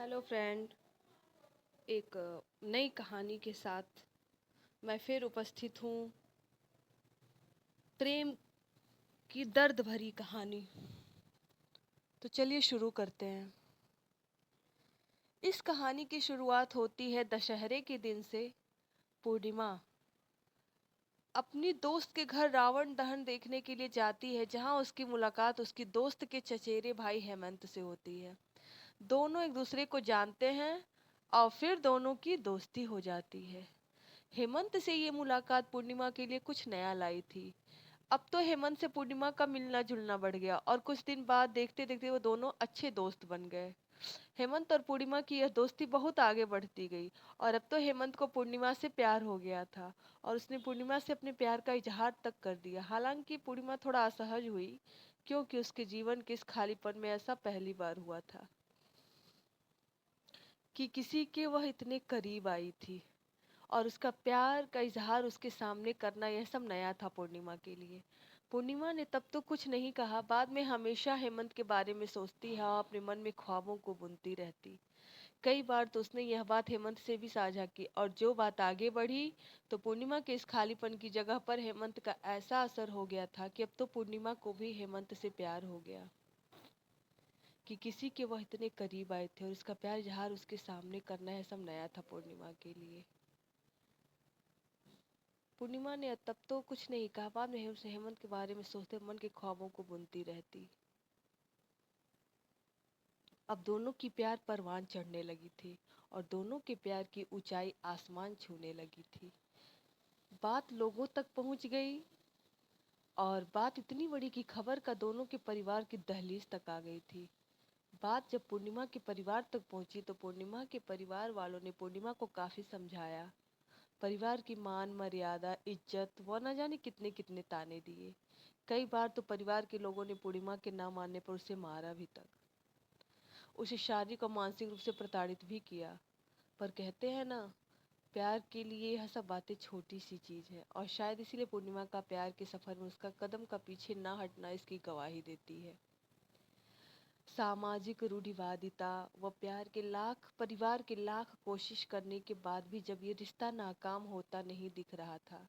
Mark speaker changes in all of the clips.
Speaker 1: Hello friend. एक नई कहानी के साथ मैं फिर उपस्थित हूँ। प्रेम की दर्द भरी कहानी। तो चलिए शुरू करते हैं। इस कहानी की शुरुआत होती है दशहरे के दिन से। पूर्णिमा अपनी दोस्त के घर रावण दहन देखने के लिए जाती है, जहाँ उसकी मुलाकात उसकी दोस्त के चचेरे भाई हेमंत से होती है। दोनों एक दूसरे को जानते हैं और फिर दोनों की दोस्ती हो जाती है। हेमंत से ये मुलाकात पूर्णिमा के लिए कुछ नया लाई थी। अब तो हेमंत से पूर्णिमा का मिलना जुलना बढ़ गया और कुछ दिन बाद देखते देखते वो दोनों अच्छे दोस्त बन गए। हेमंत और पूर्णिमा की यह दोस्ती बहुत आगे बढ़ती गई और अब तो हेमंत को पूर्णिमा से प्यार हो गया था और उसने पूर्णिमा से अपने प्यार का इजहार तक कर दिया। हालांकि पूर्णिमा थोड़ा असहज हुई, क्योंकि उसके जीवन के इस खालीपन में ऐसा पहली बार हुआ था कि किसी के वह इतने करीब आई थी और उसका प्यार का इजहार उसके सामने करना, यह सब नया था पूर्णिमा के लिए। पूर्णिमा ने तब तो कुछ नहीं कहा। बाद में हमेशा हेमंत के बारे में सोचती है और अपने मन में ख्वाबों को बुनती रहती। कई बार तो उसने यह बात हेमंत से भी साझा की और जो बात आगे बढ़ी तो पूर्णिमा के इस खालीपन की जगह पर हेमंत का ऐसा असर हो गया था कि अब तो पूर्णिमा को भी हेमंत से प्यार हो गया कि किसी के वह इतने करीब आए थे और उसका प्यार इजहार उसके सामने करना है सब नया था पूर्णिमा के लिए। पूर्णिमा ने तब तो कुछ नहीं कहा। बाद में उसे हेमंत के बारे में सोचते मन के ख्वाबों को बुनती रहती। अब दोनों की प्यार परवान चढ़ने लगी थी और दोनों के प्यार की ऊंचाई आसमान छूने लगी थी। बात लोगों तक पहुंच गई और बात इतनी बड़ी कि खबर का दोनों के परिवार की दहलीज तक आ गई थी। बात जब पूर्णिमा के परिवार तक पहुंची तो पूर्णिमा के परिवार वालों ने पूर्णिमा को काफी समझाया। परिवार की मान मर्यादा इज्जत व न जाने कितने कितने ताने दिए। कई बार तो परिवार के लोगों ने पूर्णिमा के ना मानने पर उसे मारा भी तक, उसे शारीरिक और मानसिक रूप से प्रताड़ित भी किया। पर कहते हैं ना, प्यार के लिए यह सब बातें छोटी सी चीज है और शायद इसीलिए पूर्णिमा का प्यार के सफर में उसका कदम का पीछे ना हटना इसकी गवाही देती है। सामाजिक रूढ़िवादिता व प्यार के लाख परिवार के लाख कोशिश करने के बाद भी जब ये रिश्ता नाकाम होता नहीं दिख रहा था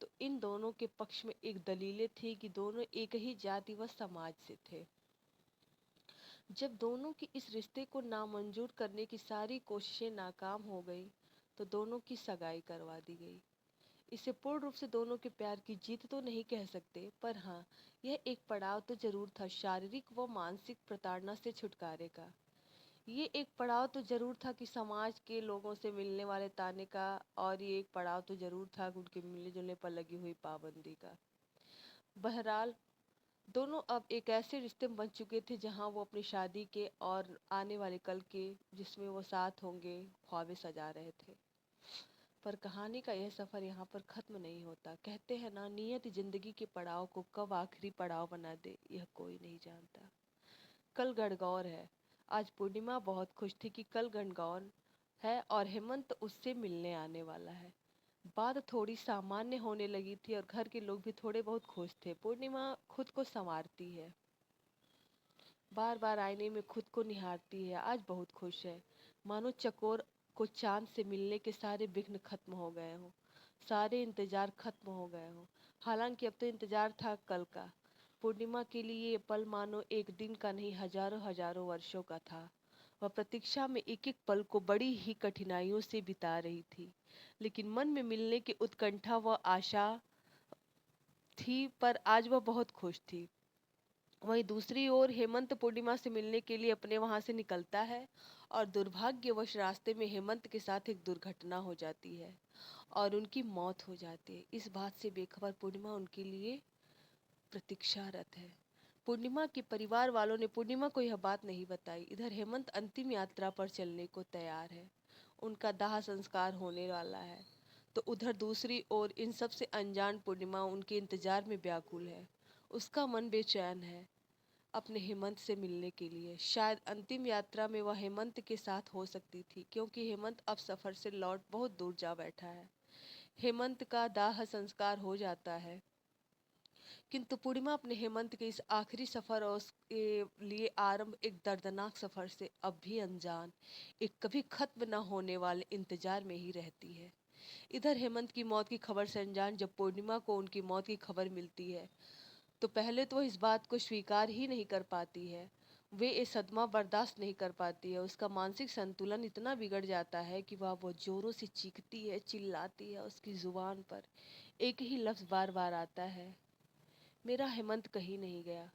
Speaker 1: तो इन दोनों के पक्ष में एक दलीलें थी कि दोनों एक ही जाति व समाज से थे। जब दोनों की इस रिश्ते को नामंजूर करने की सारी कोशिशें नाकाम हो गई तो दोनों की सगाई करवा दी गई। इसे पूर्ण रूप से दोनों के प्यार की जीत तो नहीं कह सकते, पर हाँ, यह एक पड़ाव तो जरूर था शारीरिक व मानसिक प्रताड़ना से छुटकारे का। ये एक पड़ाव तो जरूर था कि समाज के लोगों से मिलने वाले ताने का, और ये एक पड़ाव तो जरूर था उनके मिलने जुलने पर लगी हुई पाबंदी का। बहरहाल दोनों अब एक ऐसे रिश्ते में बन चुके थे जहां वो अपनी शादी के और आने वाले कल के जिसमें वो साथ होंगे ख्वाबें सजा रहे थे। पर कहानी का यह सफर यहाँ पर खत्म नहीं होता। कहते हैं ना, नियत जिंदगी के पड़ाव को कब आखिरी पड़ाव बना दे यह कोई नहीं जानता। कल गणगौर है। आज पूर्णिमा बहुत खुश थी कि कल गणगौर है और हेमंत उससे मिलने आने वाला है। बात थोड़ी सामान्य होने लगी थी और घर के लोग भी थोड़े बहुत खुश थे। पूर्णिमा खुद को संवारती है, बार बार आईने में खुद को निहारती है। आज बहुत खुश है, मानो चकोर को चांद से मिलने के सारे विघ्न खत्म हो गए हों, सारे इंतजार खत्म हो गए हों। हालांकि अब तो इंतजार था कल का। पूर्णिमा के लिए ये पल मानो एक दिन का नहीं, हजारों हजारों वर्षों का था। वह प्रतीक्षा में एक एक पल को बड़ी ही कठिनाइयों से बिता रही थी, लेकिन मन में मिलने की उत्कंठा व आशा थी। पर आज वह बहुत खुश थी। वहीं दूसरी ओर हेमंत पूर्णिमा से मिलने के लिए अपने वहां से निकलता है और दुर्भाग्यवश रास्ते में हेमंत के साथ एक दुर्घटना हो जाती है और उनकी मौत हो जाती है। इस बात से बेखबर पूर्णिमा उनके लिए प्रतीक्षारत है। पूर्णिमा के परिवार वालों ने पूर्णिमा को यह बात नहीं बताई। इधर हेमंत अंतिम यात्रा पर चलने को तैयार है, उनका दाह संस्कार होने वाला है। तो उधर दूसरी ओर इन सब से अनजान पूर्णिमा उनके इंतजार में व्याकुल है। उसका मन बेचैन है अपने हेमंत से मिलने के लिए। शायद अंतिम यात्रा में वह हेमंत के साथ हो सकती थी, क्योंकि हेमंत अब सफर से लौट बहुत दूर जा बैठा है। हेमंत का दाह संस्कार हो जाता है किंतु पूर्णिमा अपने हेमंत के इस आखिरी सफर और उसके लिए आरंभ एक दर्दनाक सफर से अब भी अनजान, एक कभी खत्म न होने वाले इंतजार में ही रहती है। इधर हेमंत की मौत की खबर से अनजान जब पूर्णिमा को उनकी मौत की खबर मिलती है, तो पहले तो वह इस बात को स्वीकार ही नहीं कर पाती है। वे ये सदमा बर्दाश्त नहीं कर पाती है। उसका मानसिक संतुलन इतना बिगड़ जाता है कि वह जोरों से चीखती है, चिल्लाती है। उसकी जुबान पर एक ही लफ्ज बार बार आता है, मेरा हेमंत कहीं नहीं गया।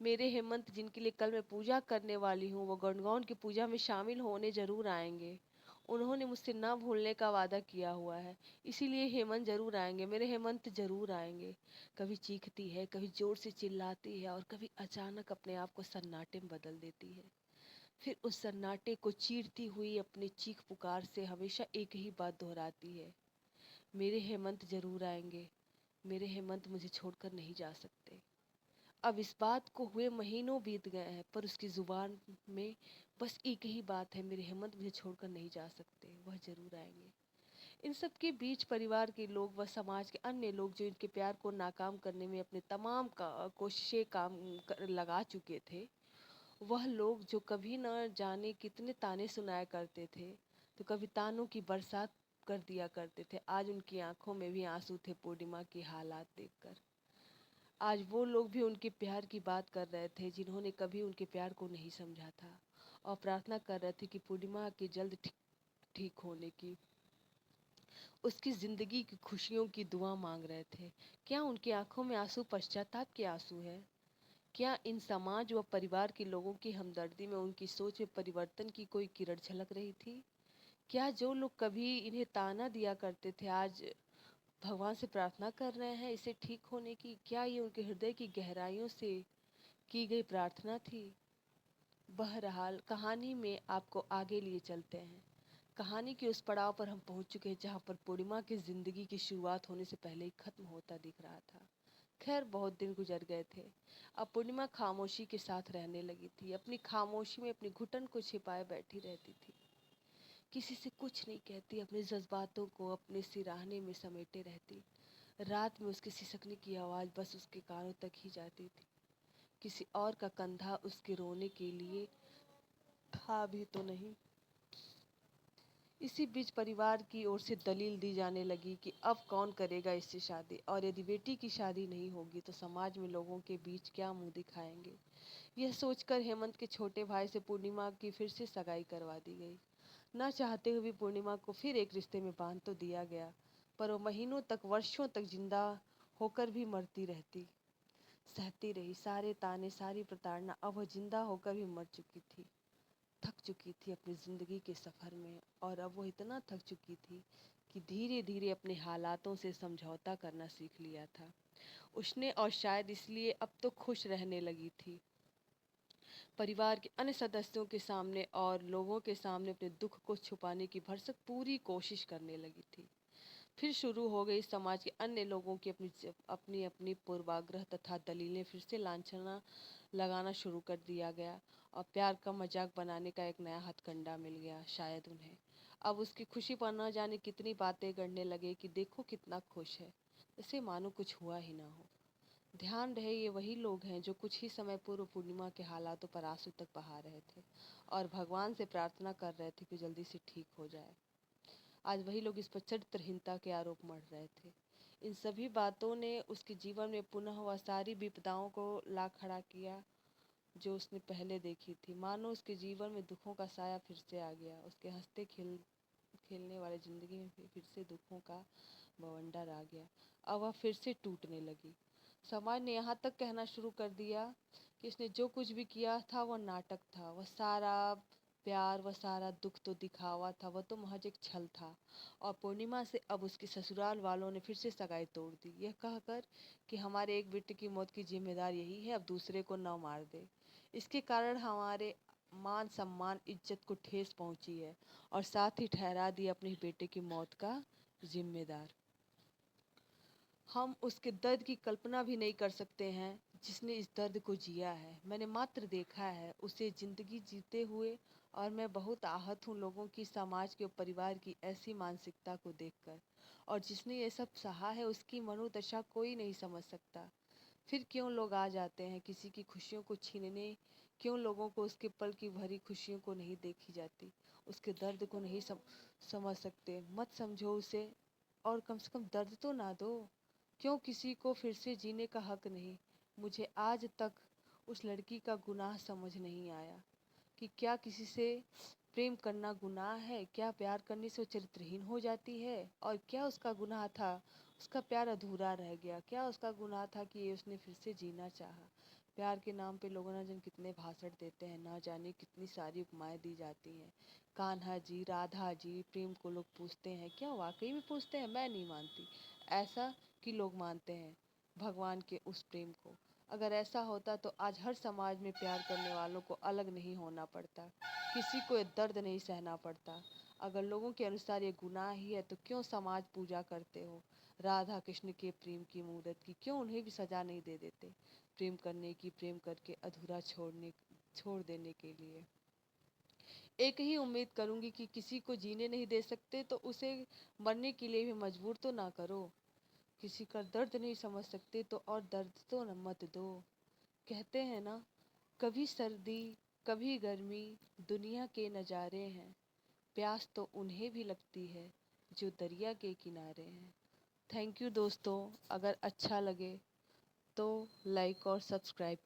Speaker 1: मेरे हेमंत जिनके लिए कल मैं पूजा करने वाली हूँ, वो गणगौर की पूजा में शामिल होने जरूर आएंगे। उन्होंने मुझसे ना भूलने का वादा किया हुआ है, इसीलिए हेमंत जरूर आएंगे, मेरे हेमंत जरूर आएंगे। कभी चीखती है, कभी जोर से चिल्लाती है और कभी अचानक अपने आप को सन्नाटे में बदल देती है। फिर उस सन्नाटे को चीरती हुई अपनी चीख पुकार से हमेशा एक ही बात दोहराती है, मेरे हेमंत जरूर आएंगे, मेरे हेमंत मुझे छोड़कर नहीं जा सकते। अब इस बात को हुए महीनों बीत गए हैं, पर उसकी जुबान में बस एक ही बात है, मेरे हेमंत मुझे छोड़कर नहीं जा सकते, वह जरूर आएंगे। इन सब के बीच परिवार के लोग व समाज के अन्य लोग जो इनके प्यार को नाकाम करने में अपने तमाम कोशिशें लगा चुके थे, वह लोग जो कभी न जाने कितने ताने सुनाया करते थे, तो कभी तानों की बरसात कर दिया करते थे, आज उनकी आंखों में भी आंसू थे पूर्णिमा की हालात देखकर। आज वो लोग भी उनके प्यार की बात कर रहे थे जिन्होंने कभी उनके प्यार को नहीं समझा था, और प्रार्थना कर रहे थे कि पूर्णिमा के जल्द ठीक ठीक होने की, उसकी जिंदगी की खुशियों की दुआ मांग रहे थे। क्या उनकी आंखों में आंसू पश्चाताप के आंसू है? क्या इन समाज व परिवार के लोगों की हमदर्दी में उनकी सोच में परिवर्तन की कोई किरण झलक रही थी? क्या जो लोग कभी इन्हें ताना दिया करते थे, आज भगवान से प्रार्थना कर रहे हैं इसे ठीक होने की? क्या ये उनके हृदय की गहराइयों से की गई प्रार्थना थी? बहरहाल कहानी में आपको आगे लिए चलते हैं। कहानी के उस पड़ाव पर हम पहुंच चुके हैं जहां पर पूर्णिमा की जिंदगी की शुरुआत होने से पहले ही खत्म होता दिख रहा था। खैर बहुत दिन गुजर गए थे। अब पूर्णिमा खामोशी के साथ रहने लगी थी। अपनी खामोशी में अपनी घुटन को छिपाए बैठी रहती थी, किसी से कुछ नहीं कहती, अपने जज्बातों को अपने सिराहने में समेटे रहती। रात में उसके सिसकने की आवाज़ बस उसके कानों तक ही जाती थी, किसी और का कंधा उसके रोने के लिए था भी तो नहीं। इसी बीच परिवार की ओर से दलील दी जाने लगी कि अब कौन करेगा इससे शादी, और यदि बेटी की शादी नहीं होगी तो समाज में लोगों के बीच क्या मुंह दिखाएंगे। यह सोचकर हेमंत के छोटे भाई से पूर्णिमा की फिर से सगाई करवा दी गई। न चाहते हुए भी पूर्णिमा को फिर एक रिश्ते में बांध तो दिया गया, पर वो महीनों तक, वर्षों तक जिंदा होकर भी मरती रहती, सहती रही सारे ताने, सारी प्रताड़ना। अब वह जिंदा होकर भी मर चुकी थी, थक चुकी थी अपनी ज़िंदगी के सफ़र में, और अब वो इतना थक चुकी थी कि धीरे धीरे अपने हालातों से समझौता करना सीख लिया था उसने, और शायद इसलिए अब तो खुश रहने लगी थी। परिवार के अन्य सदस्यों के सामने और लोगों के सामने अपने दुख को छुपाने की भरसक पूरी कोशिश करने लगी थी। फिर शुरू हो गई समाज के अन्य लोगों की अपनी अपनी अपनी पूर्वाग्रह तथा दलीलें, फिर से लांछना लगाना शुरू कर दिया गया, और प्यार का मजाक बनाने का एक नया हथकंडा मिल गया शायद उन्हें। अब उसकी खुशी पर न जाने कितनी बातें गढ़ने लगे कि देखो कितना खुश है, इसे मानो कुछ हुआ ही ना हो। ध्यान रहे ये वही लोग हैं जो कुछ ही समय पूर्व पूर्णिमा के हालातों पर आंसू तक बहा रहे थे और भगवान से प्रार्थना कर रहे थे कि जल्दी से ठीक हो जाए। आज वही लोग इस पर चरित्रहीनता के आरोप मढ़ रहे थे। इन सभी बातों ने उसके जीवन में पुनः वह सारी विपदाओं को ला खड़ा किया जो उसने पहले देखी थी। मानो उसके जीवन में दुखों का साया फिर से आ गया, उसके हंसते खेलने वाले जिंदगी में फिर से दुखों का बवंडर आ गया। अब वह फिर से टूटने लगी। समाज ने यहाँ तक कहना शुरू कर दिया कि इसने जो कुछ भी किया था वह नाटक था, वह सारा प्यार, वह सारा दुख तो दिखावा था, वह तो महज एक छल था। और पूर्णिमा से अब उसके ससुराल वालों ने फिर से सगाई तोड़ दी, यह कहकर कि हमारे एक बेटे की मौत की जिम्मेदार यही है, अब दूसरे को न मार दे। इसके कारण हमारे मान सम्मान, इज्जत को ठेस पहुंची है, और साथ ही ठहरा दिया अपने बेटे की मौत का जिम्मेदार। हम उसके दर्द की कल्पना भी नहीं कर सकते हैं जिसने इस दर्द को जिया है। मैंने मात्र देखा है उसे जिंदगी जीते हुए, और मैं बहुत आहत हूँ लोगों की, समाज के और परिवार की ऐसी मानसिकता को देखकर। और जिसने ये सब सहा है उसकी मनोदशा कोई नहीं समझ सकता। फिर क्यों लोग आ जाते हैं किसी की खुशियों को छीनने? क्यों लोगों को उसके पल की भरी खुशियों को नहीं देखी जाती? उसके दर्द को नहीं समझ सकते? मत समझो उसे, और कम से कम दर्द तो ना दो। क्यों किसी को फिर से जीने का हक नहीं? मुझे आज तक उस लड़की का गुनाह समझ नहीं आया कि क्या किसी से प्रेम करना गुनाह है? क्या प्यार करने से वो चरित्रहीन हो जाती है? और क्या उसका गुनाह था उसका प्यार अधूरा रह गया? क्या उसका गुनाह था कि ये उसने फिर से जीना चाहा? प्यार के नाम पे लोगों ना जाने कितने भाषण देते हैं, ना जाने कितनी सारी उपमाएं दी जाती हैं। कान्हा जी, राधा जी, प्रेम को लोग पूछते हैं। क्या वाकई में पूछते हैं? मैं नहीं मानती ऐसा कि लोग मानते हैं भगवान के उस प्रेम को। अगर ऐसा होता तो आज हर समाज में प्यार करने वालों को अलग नहीं होना पड़ता, किसी को ये दर्द नहीं सहना पड़ता। अगर लोगों के अनुसार ये गुनाह ही है तो क्यों समाज पूजा करते हो राधा कृष्ण के प्रेम की मूर्त की? क्यों उन्हें भी सजा नहीं दे देते प्रेम करने की, प्रेम करके अधूरा छोड़ देने के लिए? एक ही उम्मीद करूंगी कि किसी को जीने नहीं दे सकते तो उसे मरने के लिए भी मजबूर तो ना करो। किसी का दर्द नहीं समझ सकते तो और दर्द तो न मत दो। कहते हैं ना, कभी सर्दी कभी गर्मी, दुनिया के नज़ारे हैं। प्यास तो उन्हें भी लगती है जो दरिया के किनारे हैं। थैंक यू दोस्तों। अगर अच्छा लगे तो लाइक और सब्सक्राइब